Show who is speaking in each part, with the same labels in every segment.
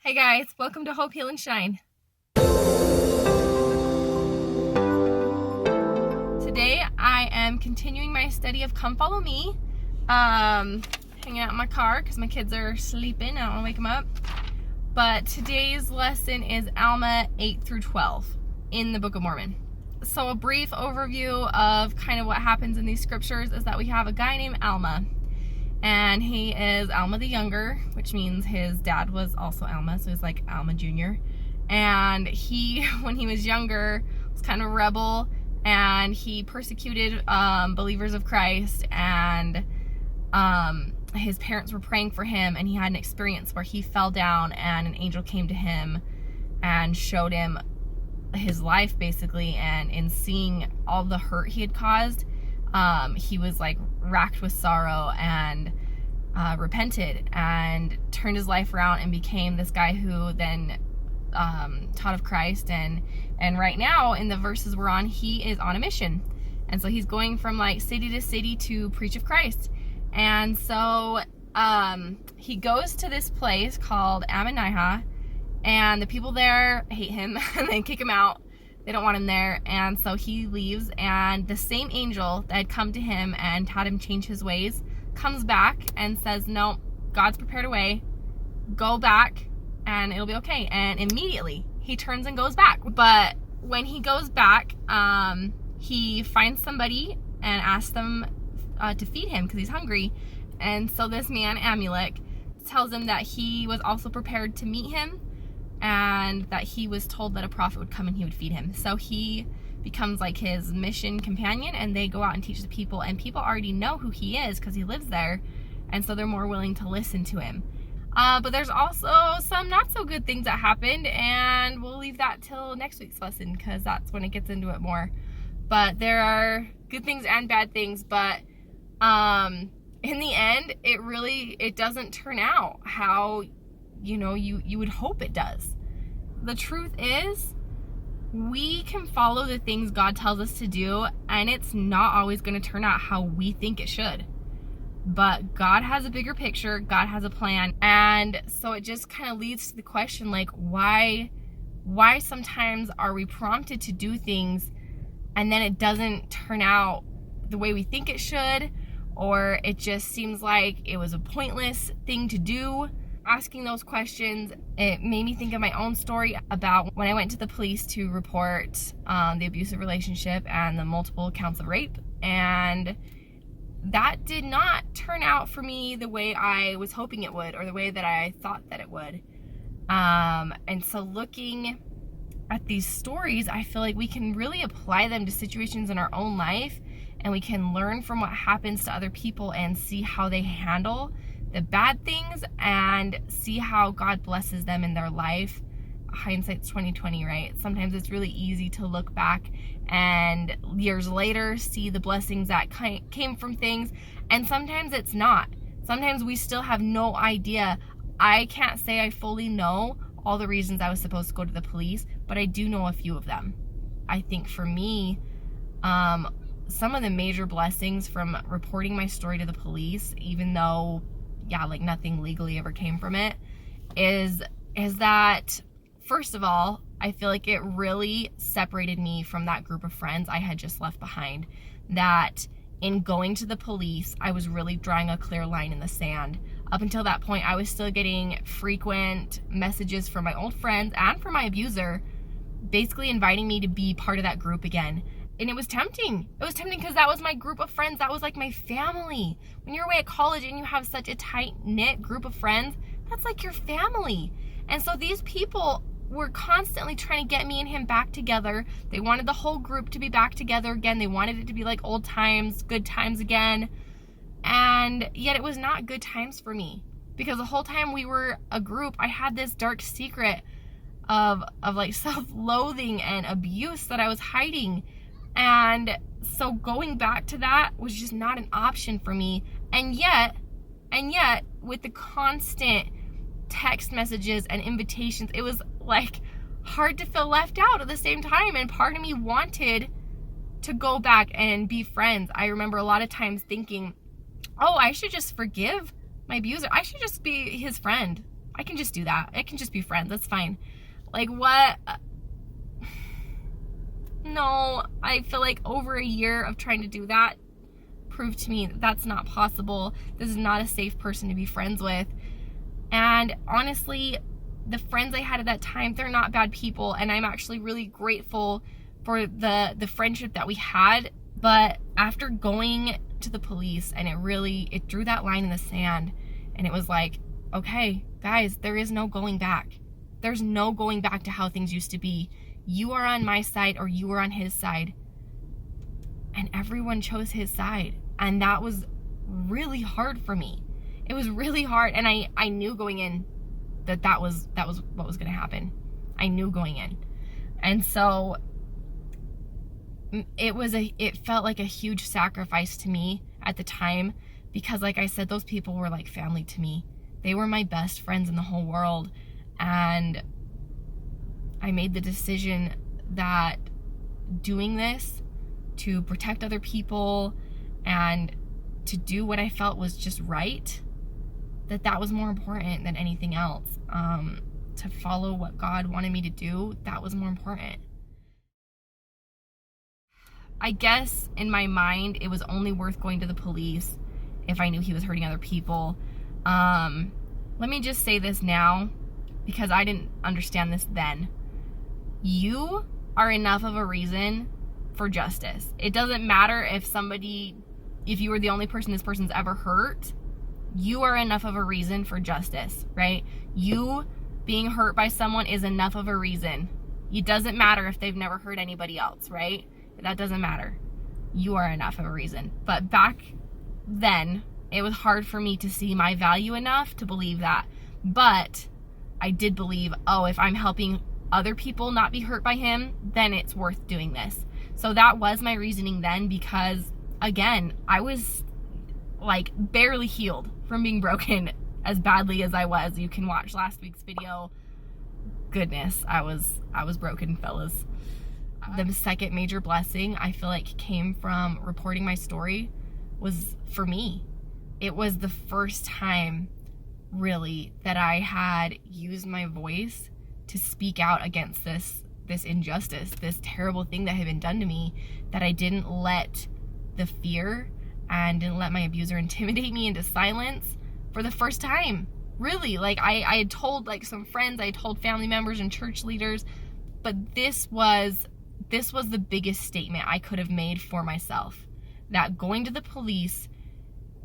Speaker 1: Hey guys, welcome to Hope, Heal, and Shine. Today I am continuing my study of Come Follow Me. Hanging out in my car because my kids are sleeping. I don't want to wake them up. But today's lesson is Alma 8 through 12 in the Book of Mormon. So a brief overview of kind of what happens in these scriptures is that we have a guy named Alma. And he is Alma the Younger, which means his dad was also Alma, so he's like Alma Jr. And he, when he was younger, was kind of a rebel, and he persecuted believers of Christ, and his parents were praying for him, and he had an experience where he fell down, and an angel came to him and showed him his life, basically, and in seeing all the hurt he had caused, he was like racked with sorrow and repented and turned his life around and became this guy who then taught of Christ, and right now in the verses we're on, he is on a mission, and so he's going from like city to city to preach of Christ. And so he goes to this place called Ammonihah, and the people there hate him and they kick him out. They don't want him there, and so he leaves, and the same angel that had come to him and had him change his ways comes back and says, no, God's prepared a way, go back and it'll be okay. And immediately he turns and goes back. But when he goes back, he finds somebody and asks them to feed him because he's hungry. And so this man, Amulek, tells him that he was also prepared to meet him, and that he was told that a prophet would come and he would feed him. So he becomes like his mission companion, and they go out and teach the people, and people already know who he is because he lives there, and so they're more willing to listen to him. But there's also some not so good things that happened, and we'll leave that till next week's lesson because that's when it gets into it more. But there are good things and bad things, but in the end, it doesn't turn out how you would hope it does. The truth is, we can follow the things God tells us to do, and it's not always going to turn out how we think it should. But God has a bigger picture, God has a plan, and so it just kind of leads to the question, like, why sometimes are we prompted to do things and then it doesn't turn out the way we think it should, or it just seems like it was a pointless thing to do? Asking those questions, it made me think of my own story about when I went to the police to report the abusive relationship and the multiple counts of rape, and that did not turn out for me the way I was hoping it would, or the way that I thought that it would. And so looking at these stories, I feel like we can really apply them to situations in our own life, and we can learn from what happens to other people and see how they handle the bad things and see how God blesses them in their life. Hindsight's 20/20, right? Sometimes it's really easy to look back and years later see the blessings that came from things, and sometimes it's not. Sometimes we still have no idea. I can't say I fully know all the reasons I was supposed to go to the police, but I do know a few of them. I think for me, some of the major blessings from reporting my story to the police, even though nothing legally ever came from it, is that, first of all, I feel like it really separated me from that group of friends I had just left behind. That in going to the police, I was really drawing a clear line in the sand. Up until that point, I was still getting frequent messages from my old friends and from my abuser, basically inviting me to be part of that group again. And it was tempting. It was tempting because that was my group of friends. That was like my family. When you're away at college and you have such a tight-knit group of friends, that's like your family. And so these people were constantly trying to get me and him back together. They wanted the whole group to be back together again. They wanted it to be like old times, good times again. And yet it was not good times for me, because the whole time we were a group, I had this dark secret of like self-loathing and abuse that I was hiding. And so going back to that was just not an option for me. And yet, with the constant text messages and invitations, it was like hard to feel left out at the same time. And part of me wanted to go back and be friends. I remember a lot of times thinking, oh, I should just forgive my abuser. I should just be his friend. I can just do that. I can just be friends. That's fine. Like, what? No, I feel like over a year of trying to do that proved to me that that's not possible. This is not a safe person to be friends with. And honestly, the friends I had at that time, they're not bad people, and I'm actually really grateful for the friendship that we had. But after going to the police, and it drew that line in the sand, and it was like, okay, guys, there is no going back. There's no going back to how things used to be. You are on my side or you are on his side. And everyone chose his side. And that was really hard for me. It was really hard. And I knew going in that was what was going to happen. I knew going in. And so it felt like a huge sacrifice to me at the time, because like I said, those people were like family to me. They were my best friends in the whole world. And I made the decision that doing this to protect other people and to do what I felt was just right, that was more important than anything else. To follow what God wanted me to do, that was more important. I guess in my mind, it was only worth going to the police if I knew he was hurting other people. Let me just say this now, because I didn't understand this then. You are enough of a reason for justice. It doesn't matter if you were the only person this person's ever hurt, you are enough of a reason for justice, right? You being hurt by someone is enough of a reason. It doesn't matter if they've never hurt anybody else, right? That doesn't matter. You are enough of a reason. But back then, it was hard for me to see my value enough to believe that. But I did believe, if I'm helping other people not be hurt by him, then it's worth doing this. So that was my reasoning then, because again, I was like barely healed from being broken as badly as I was. You can watch last week's video. Goodness, I was broken, fellas. The second major blessing I feel like came from reporting my story was for me. It was the first time really that I had used my voice to speak out against this injustice, this terrible thing that had been done to me, that I didn't let the fear and didn't let my abuser intimidate me into silence for the first time. Really, like I had told like some friends, I had told family members and church leaders, but this was the biggest statement I could have made for myself. That going to the police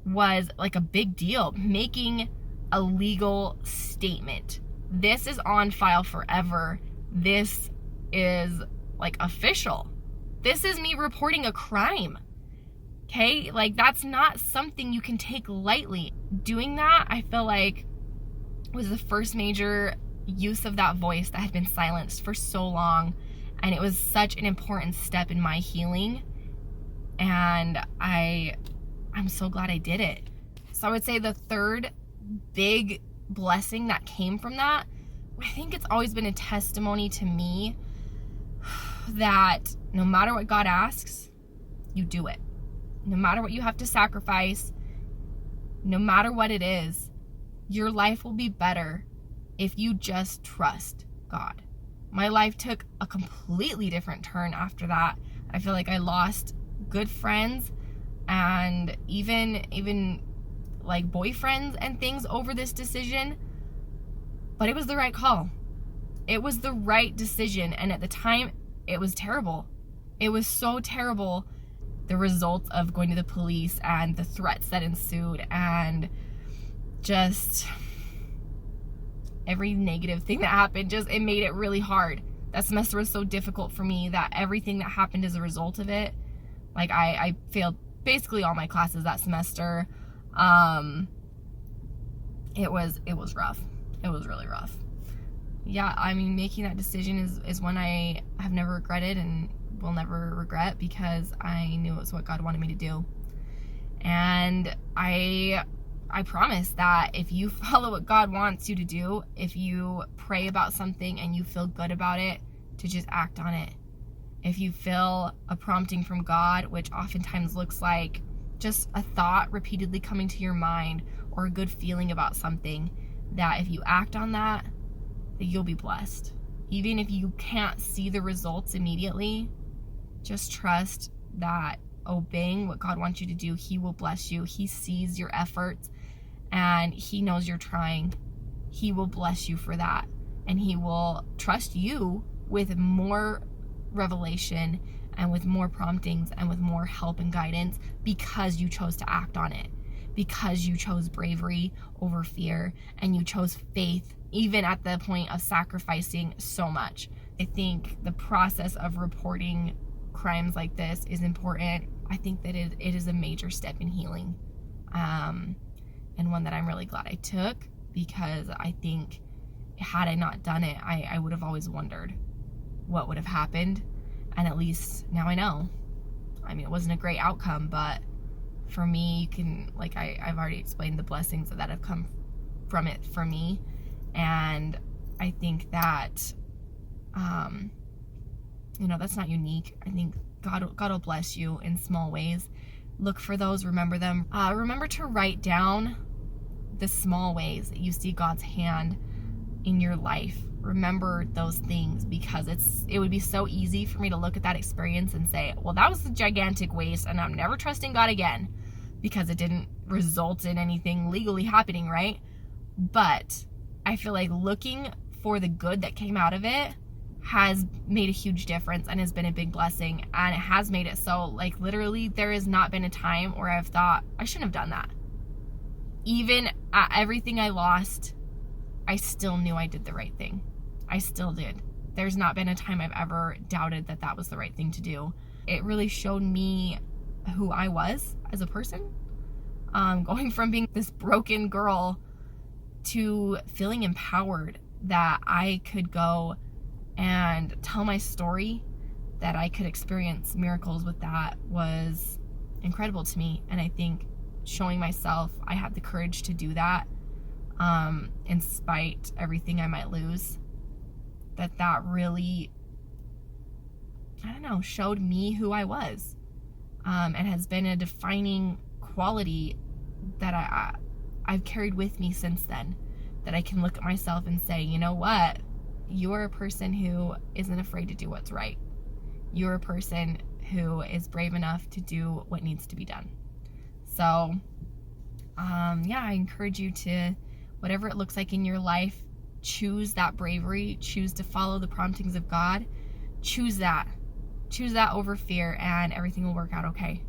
Speaker 1: was like a big deal, making a legal statement. This is on file forever. This is like official. This is me reporting a crime. Okay? Like, that's not something you can take lightly. Doing that, I feel like, was the first major use of that voice that had been silenced for so long. And it was such an important step in my healing. And I'm so glad I did it. So I would say the third big blessing that came from that, I think it's always been a testimony to me that no matter what God asks, you do it. No matter what you have to sacrifice, no matter what it is, your life will be better if you just trust God. My life took a completely different turn after that. I feel like I lost good friends and even like boyfriends and things over this decision, but it was the right call. It was the right decision, and at the time, it was terrible. It was so terrible, the results of going to the police and the threats that ensued and just every negative thing that happened, it made it really hard. That semester was so difficult for me that everything that happened as a result of it, like I failed basically all my classes that semester. It was rough. It was really rough. Yeah, I mean, making that decision is one I have never regretted and will never regret, because I knew it was what God wanted me to do. And I promise that if you follow what God wants you to do, if you pray about something and you feel good about it, to just act on it. If you feel a prompting from God, which oftentimes looks like just a thought repeatedly coming to your mind or a good feeling about something, that if you act on that you'll be blessed. Even if you can't see the results immediately, just trust that obeying what God wants you to do, He will bless you. He sees your efforts and He knows you're trying. He will bless you for that. And He will trust you with more revelation and with more promptings and with more help and guidance because you chose to act on it. Because you chose bravery over fear and you chose faith, even at the point of sacrificing so much. I think the process of reporting crimes like this is important. I think that it is a major step in healing, and one that I'm really glad I took, because I think had I not done it, I would have always wondered what would have happened, and at least now I know. I mean, it wasn't a great outcome, but for me, you can, like I've already explained the blessings that have come from it for me, and I think that, that's not unique. I think God will bless you in small ways. Look for those, remember them. Remember to write down the small ways that you see God's hand in your life. Remember those things, because it would be so easy for me to look at that experience and say, well, that was a gigantic waste and I'm never trusting God again, because it didn't result in anything legally happening, right? But I feel like looking for the good that came out of it has made a huge difference and has been a big blessing, and it has made it so, like, literally there has not been a time where I've thought I shouldn't have done that. Even at everything I lost, I still knew I did the right thing. I still did. There's not been a time I've ever doubted that was the right thing to do. It really showed me who I was as a person, going from being this broken girl to feeling empowered that I could go and tell my story, that I could experience miracles with that, was incredible to me. And I think showing myself I had the courage to do that, in spite everything I might lose, that really, showed me who I was, and has been a defining quality that I've carried with me since then, that I can look at myself and say, you know what? You're a person who isn't afraid to do what's right. You're a person who is brave enough to do what needs to be done. So, I encourage you to, whatever it looks like in your life, choose that bravery, choose to follow the promptings of God, choose that over fear, and everything will work out okay.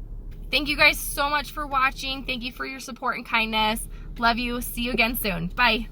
Speaker 1: Thank you guys so much for watching. Thank you for your support and kindness. Love you. See you again soon. Bye.